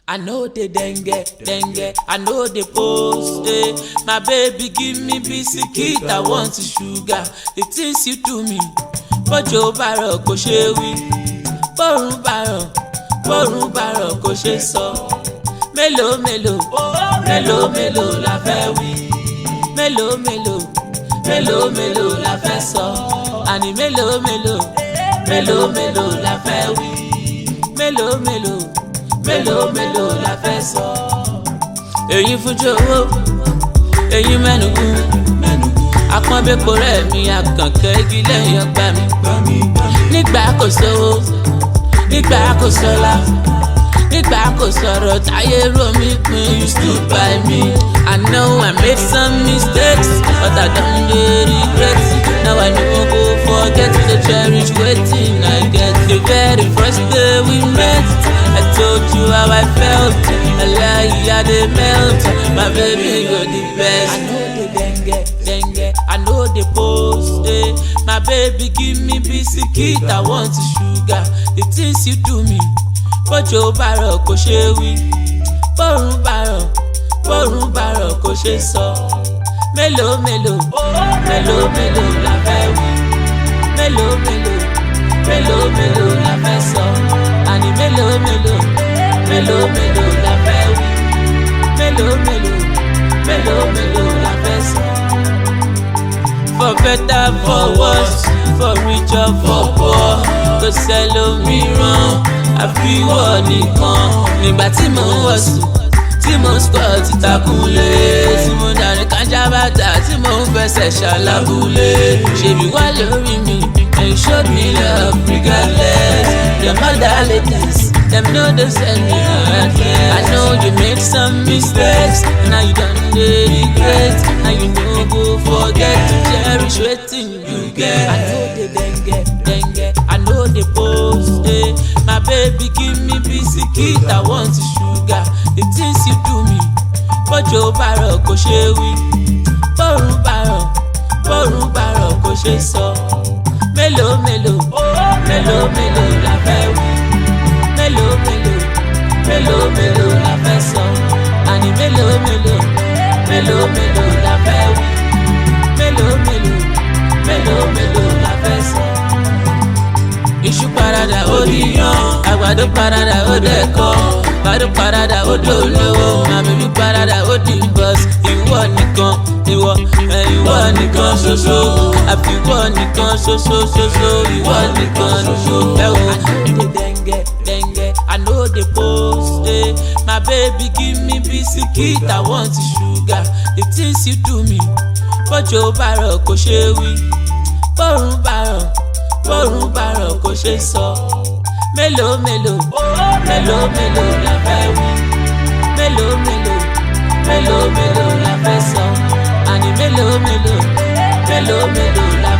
I know the dengue, I know the post, eh. My baby give me biscuit, I want sugar. The things you do me, bọ́jọ́ bàrọ̀ kò ṣe wí, bọ́rùn bàrọ̀ kò ṣe sọ. Mélòó la fẹ́ wí, mélòó la fẹ́ sọ. Àní mélòó la fẹ́ wí, mélòó la fẹ́ sọ. Èyí fún jọ̀wọ́, èyí mẹ́nugún, àpọ́nbẹ́pọ̀ rẹ̀ mi àkànkẹ́ igi lẹ́yìn ọgbà mi. Nígbà kò sówó, nígbà kò sọ́lá, nígbà kò sọ̀rọ̀ táyé rò mí pin, you stood by me. I know I made some mistakes, but I don't regret. Now I no go forget to cherish wetin I get. The very first day we met, I told you how I felt. I lie, I dey melt. My baby go the best. I know the dengue, I know the post, eh. My baby give me biscuit, I want sugar. The things you do me, bọ́jọ́ bàrọ̀ kò ṣe wí, bọ́rùn bàrọ̀ kò ṣe sọ. Mélòó la fẹ́ wí, mélòó la fẹ́ sọ. Àní mélòó la fẹ́ wí, mélòó la fẹ́ sọ. For better, for worse, for rich or for poor, kò sẹ́lòmíràn àfiwọ́ nìkan. Nígbà tí mo ń wọ̀sùn, tí mo ń squat ti takunlé, tí mo dàrí kájà bàtà, tí mo ń fẹsẹ̀ ṣàlábùlé. Ṣèbí wá lórí mi, and you showed me love regardless. Your mother ladies, them know they send me heartless. I know you make some mistakes, now you done dey regret. Now you no go forget to cherish wetin you get. I know the dengue, I know the post, eh. My baby give me biscuit, I want sugar. The things you do me, bọ́jọ́ bàrọ̀ kò ṣe wí, bọ́rùn bàrọ̀ kò ṣe sọ. Mélòó la fẹ́ wí, mélòó la fẹ́ sọ. Àní mélòó la fẹ́ wí, mélòó la fẹ́ sọ. Iṣu parada ó níyàn, àgbàdo parada ó dẹ̀kọ́, bàdó parada ó dolówó, màmí parada ó di bọ́s. Ìwọ nìkan ṣoṣo, àfiwọ́ nìkan ṣoṣo, ìwọ nìkan ṣoṣo. Ẹ wo dengue, I know the post, eh. My baby give me biscuit, I want sugar. The things you do me, bọ́jọ́ bàrọ̀ kò ṣe wí, bọ́rùn bàrọ̀ kò ṣe sọ. Mélòó la fẹ́ wí, mélòó la fẹ́ sọ. Àní mélòó la